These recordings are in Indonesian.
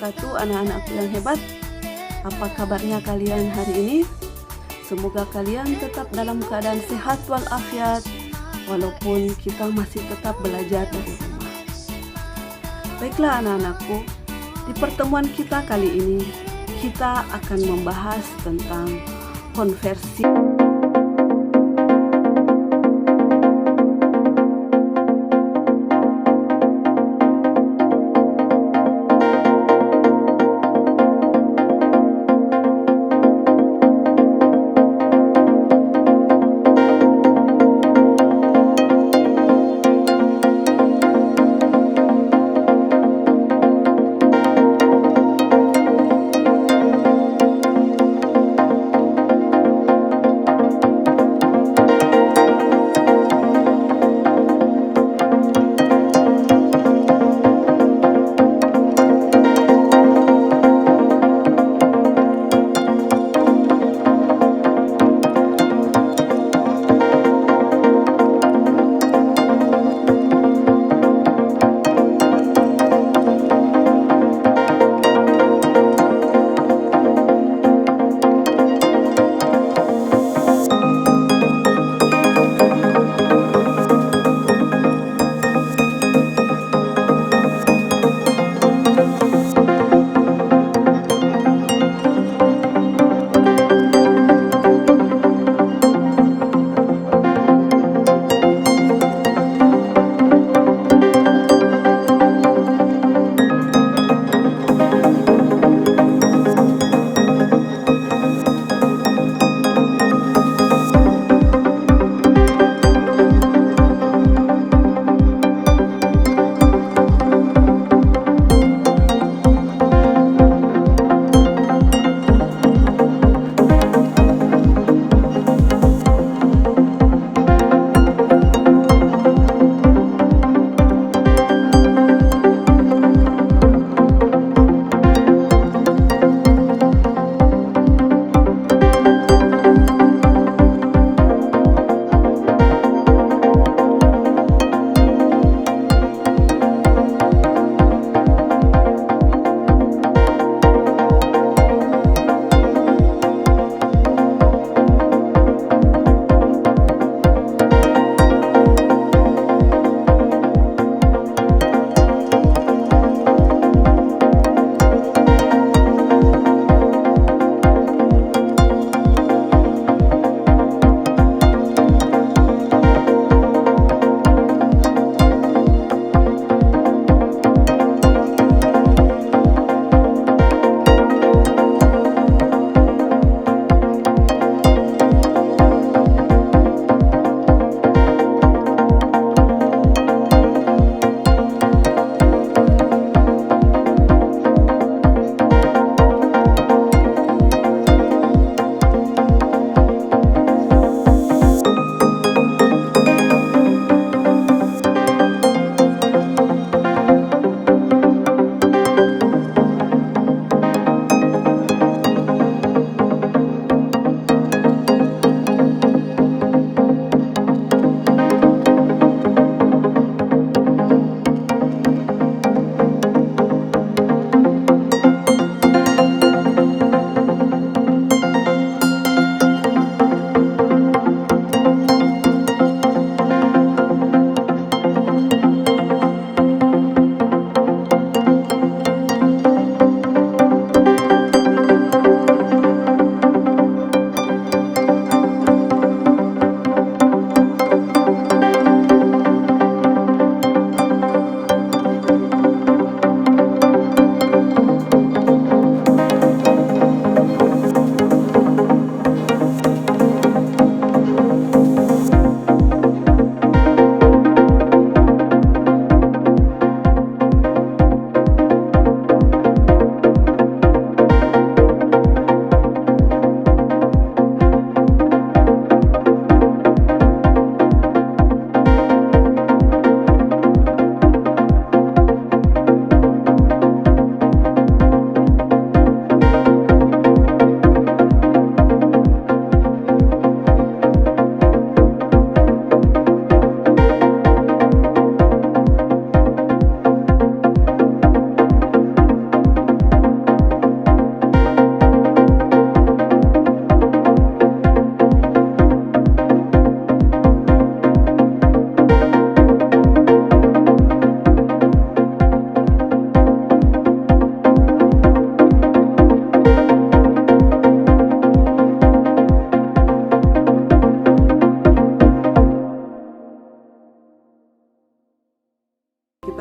wabarakatuh, anak-anakku yang hebat. Apa kabarnya kalian hari ini? Semoga kalian tetap dalam keadaan sehat walafiat, walaupun kita masih tetap belajar dari rumah. Baiklah anak-anakku, di pertemuan kita kali ini, kita akan membahas tentang konversi.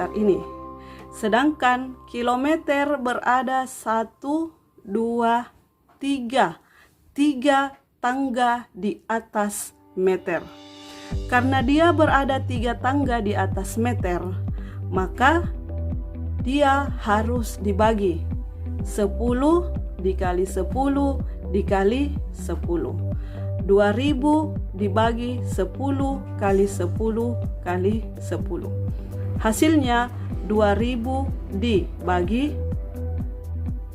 sekitar ini. Sedangkan kilometer berada 1, 2, 3. 3 tangga di atas meter. Karena dia berada 3 tangga di atas meter, maka dia harus dibagi 10 dikali 10 dikali 10. 2000 dibagi 10 kali 10 kali 10. Hasilnya 2000 dibagi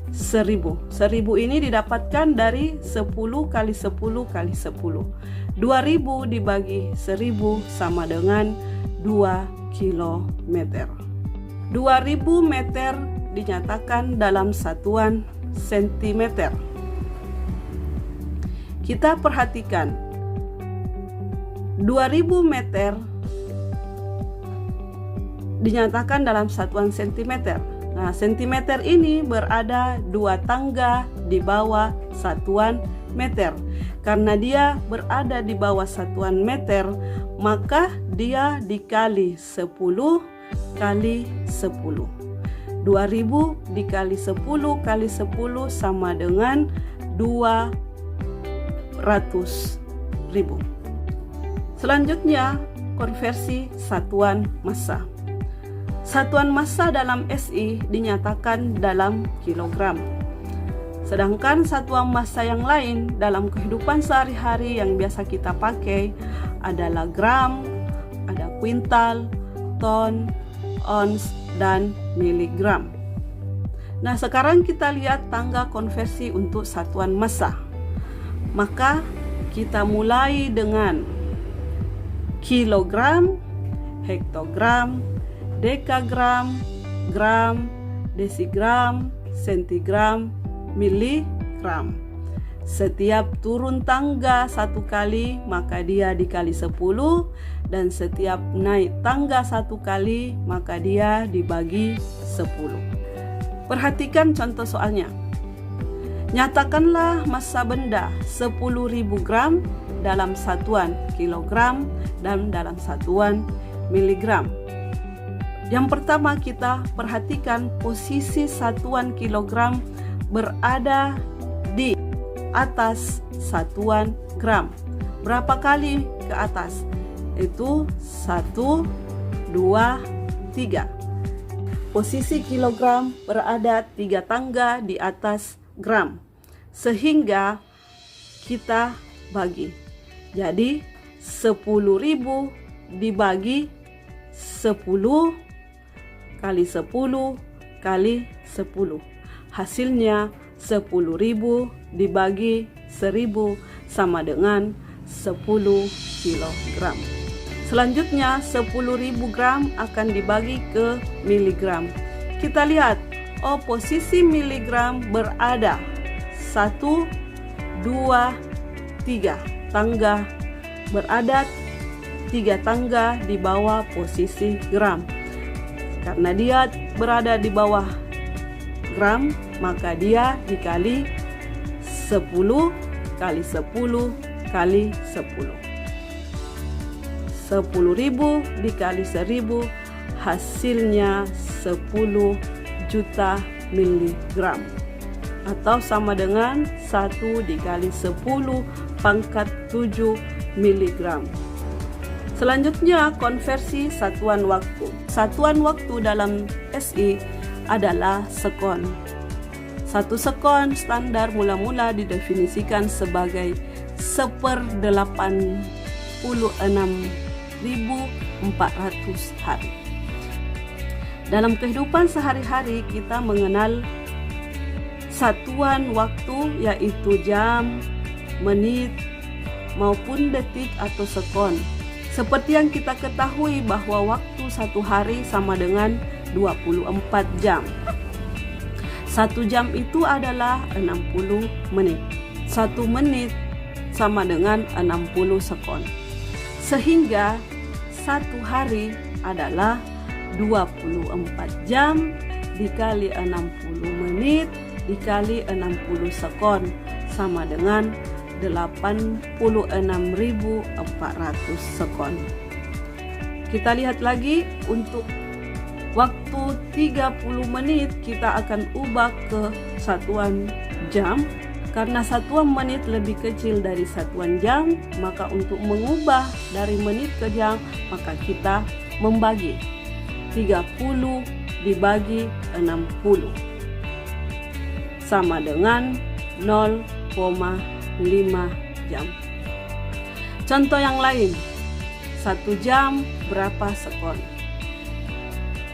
1000. 1000 ini didapatkan dari 10 kali 10 kali 10. 2000 dibagi 1000 sama dengan 2 kilometer. 2000 meter dinyatakan dalam satuan sentimeter. Kita perhatikan 2000 meter dinyatakan dalam satuan sentimeter. Nah, sentimeter ini berada 2 tangga di bawah satuan meter. Karena dia berada di bawah satuan meter, maka dia dikali 10 kali 10. 2000 dikali 10 kali 10 sama dengan 200.000. Selanjutnya, konversi satuan massa. Satuan massa dalam SI dinyatakan dalam kilogram. Sedangkan satuan massa yang lain dalam kehidupan sehari-hari yang biasa kita pakai adalah gram, ada kuintal, ton, ons, dan miligram. Nah, sekarang kita lihat tangga konversi untuk satuan massa. Maka kita mulai dengan kilogram, hektogram, dekagram, gram, desigram, sentigram, miligram. Setiap turun tangga 1 kali, maka dia dikali 10, dan setiap naik tangga 1 kali, maka dia dibagi 10. Perhatikan contoh soalnya. Nyatakanlah massa benda 10.000 gram dalam satuan kilogram dan dalam satuan miligram. Yang pertama, kita perhatikan posisi satuan kilogram berada di atas satuan gram. Berapa kali ke atas? Itu 1, 2, 3. Posisi kilogram berada 3 tangga di atas gram. Sehingga kita bagi. Jadi 10.000 dibagi 10 kali 10 kali 10. Hasilnya 10.000 dibagi 1000 sama dengan 10 kilogram. Selanjutnya 10.000 gram akan dibagi ke miligram. Kita lihat, posisi miligram berada 1, 2, 3 tangga, berada 3 tangga di bawah posisi gram. Karena dia berada di bawah gram, maka dia dikali 10 kali 10 kali 10. 10.000 dikali 1000, hasilnya 10 juta miligram. Atau sama dengan 1 dikali 10 pangkat 7 miligram. Selanjutnya, konversi satuan waktu. Satuan waktu dalam SI adalah sekon. 1 sekon standar mula-mula didefinisikan sebagai 1/86.400 hari. Dalam kehidupan sehari-hari kita mengenal satuan waktu yaitu jam, menit, maupun detik atau sekon. Seperti yang kita ketahui bahwa waktu 1 hari sama dengan 24 jam. 1 jam itu adalah 60 menit. 1 menit sama dengan 60 sekon. Sehingga 1 hari adalah 24 jam dikali 60 menit dikali 60 sekon sama dengan 86.400 sekon. Kita lihat lagi untuk Waktu 30 menit kita akan ubah ke satuan jam. Karena satuan menit lebih kecil dari satuan jam, maka untuk mengubah dari menit ke jam, maka kita membagi 30 dibagi 60 sama dengan 0,5 jam. Contoh yang lain, 1 jam berapa sekon?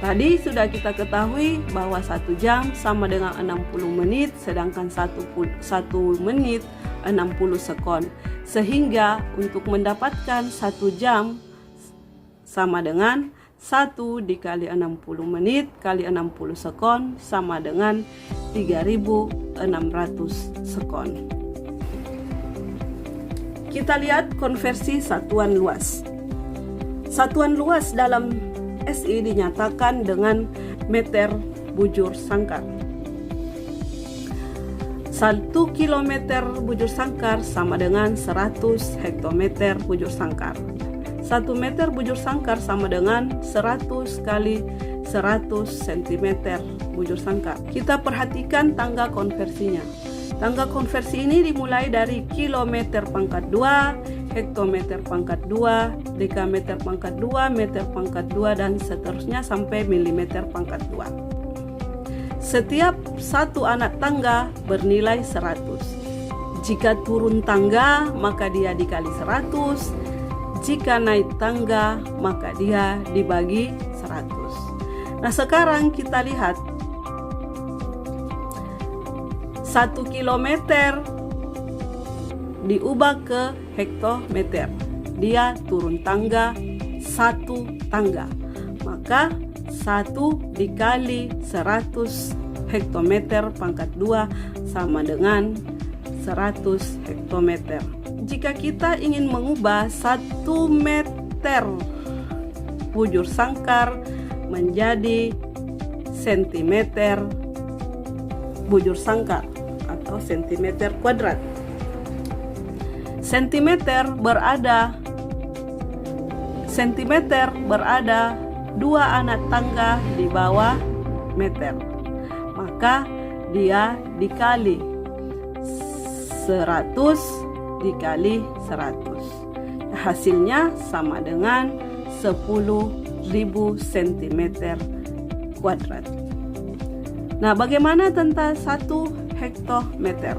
Tadi sudah kita ketahui bahwa 1 jam sama dengan 60 menit, sedangkan 1 menit 60 sekon. Sehingga untuk mendapatkan 1 jam sama dengan 1 dikali 60 menit kali 60 sekon sama dengan 3.600 sekon. Kita lihat konversi satuan luas. Satuan luas dalam SI dinyatakan dengan meter bujur sangkar. 1 kilometer bujur sangkar sama dengan 100 hektometer bujur sangkar. 1 meter bujur sangkar sama dengan 100 kali 100 cm bujur sangkar. Kita perhatikan tangga konversinya. Tangga konversi ini dimulai dari kilometer pangkat 2, hektometer pangkat 2, dekameter pangkat 2, meter pangkat 2, dan seterusnya sampai milimeter pangkat 2. Setiap satu anak tangga bernilai 100. Jika turun tangga, maka dia dikali 100. Jika naik tangga, maka dia dibagi 100. Nah, sekarang kita lihat 1 kilometer diubah ke hektometer. Dia turun tangga 1 tangga. Maka 1 dikali 100 hektometer pangkat 2 sama dengan 100 hektometer. Jika kita ingin mengubah 1 meter bujur sangkar menjadi sentimeter bujur sangkar atau sentimeter kuadrat. Sentimeter berada 2 anak tangga di bawah meter. Maka dia dikali 100 dikali 100. Hasilnya sama dengan 10.000 cm kuadrat. Nah, bagaimana tentang 1 hektometer?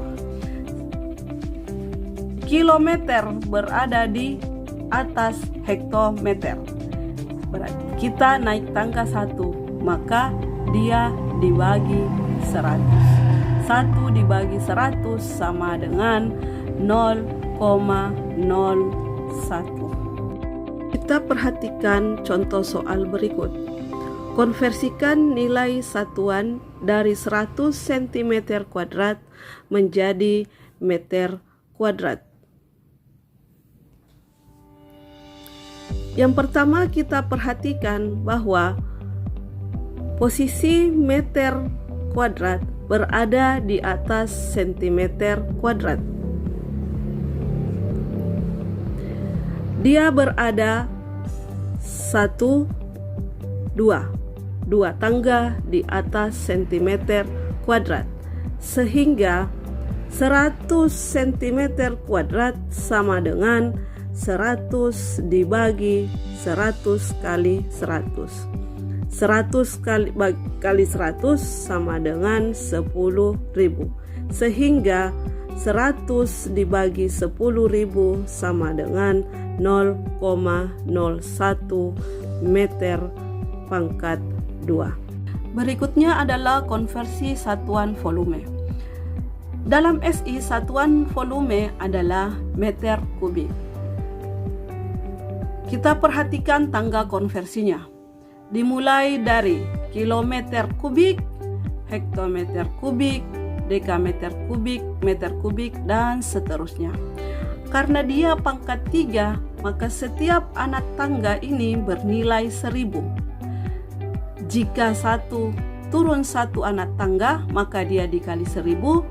Kilometer berada di atas hektometer. Berarti kita naik tangga 1, maka dia dibagi 100. 1 dibagi 100 sama dengan 0,01. Kita perhatikan contoh soal berikut. Konversikan nilai satuan dari 100 cm kuadrat menjadi meter kuadrat. Yang pertama kita perhatikan bahwa posisi meter kuadrat berada di atas sentimeter kuadrat. Dia berada 2 tangga di atas sentimeter kuadrat, sehingga 100 cm kuadrat sama dengan 100 dibagi 100 kali 100. 100 kali 100 sama dengan 10.000, sehingga 100 dibagi 10.000 sama dengan 0,01 meter pangkat 2. Berikutnya adalah konversi satuan volume. Dalam SI, satuan volume adalah meter kubik. Kita perhatikan tangga konversinya. Dimulai dari kilometer kubik, hektometer kubik, dekameter kubik, meter kubik, dan seterusnya. Karena dia pangkat 3, maka setiap anak tangga ini bernilai 1000. Jika turun 1 anak tangga, maka dia dikali 1000.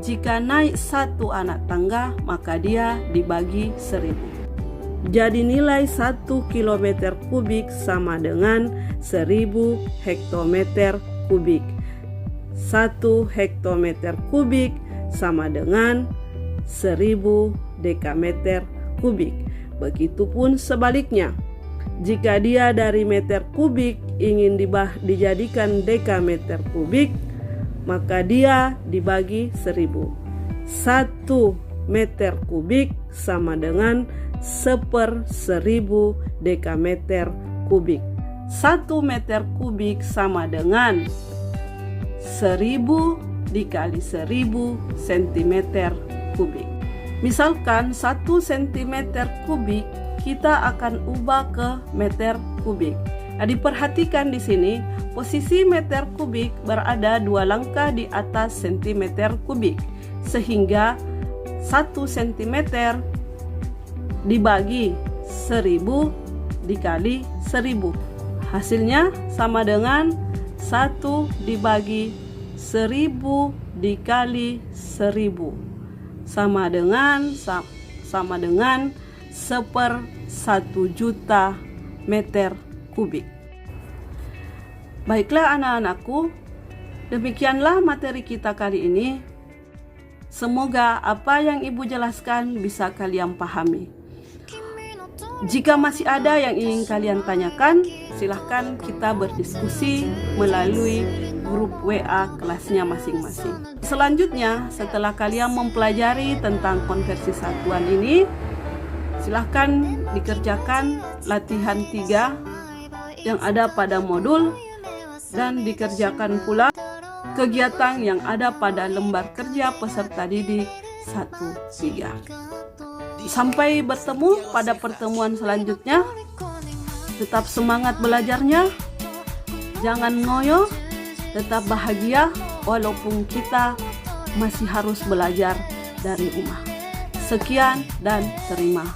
Jika naik 1 anak tangga, maka dia dibagi 1000. Jadi nilai 1 kilometer kubik sama dengan 1000 hektometer kubik. 1 hektometer kubik sama dengan 1000 dekameter kubik. Begitupun sebaliknya. Jika dia dari meter kubik ingin dijadikan dekameter kubik, maka dia dibagi 1000. 1 meter kubik sama dengan 1/1000 dekameter kubik. 1 meter kubik sama dengan 1000 dikali 1000 cm kubik. Misalkan 1 cm kubik kita akan ubah ke meter kubik. Nah, diperhatikan di sini posisi meter kubik berada 2 langkah di atas cm kubik, sehingga 1 cm dibagi 1000 dikali 1000. Hasilnya sama dengan 1 dibagi 1000 dikali 1000 sama dengan 1/1 meter kubik. Baiklah anak-anakku, demikianlah materi kita kali ini. Semoga apa yang Ibu jelaskan bisa kalian pahami. Jika masih ada yang ingin kalian tanyakan, silahkan kita berdiskusi melalui grup WA kelasnya masing-masing. Selanjutnya, setelah kalian mempelajari tentang konversi satuan ini, silahkan dikerjakan latihan 3 yang ada pada modul dan dikerjakan pula kegiatan yang ada pada lembar kerja peserta didik 1-3. Sampai bertemu pada pertemuan selanjutnya. Tetap semangat belajarnya, jangan ngoyo, tetap bahagia walaupun kita masih harus belajar dari rumah. Sekian dan terima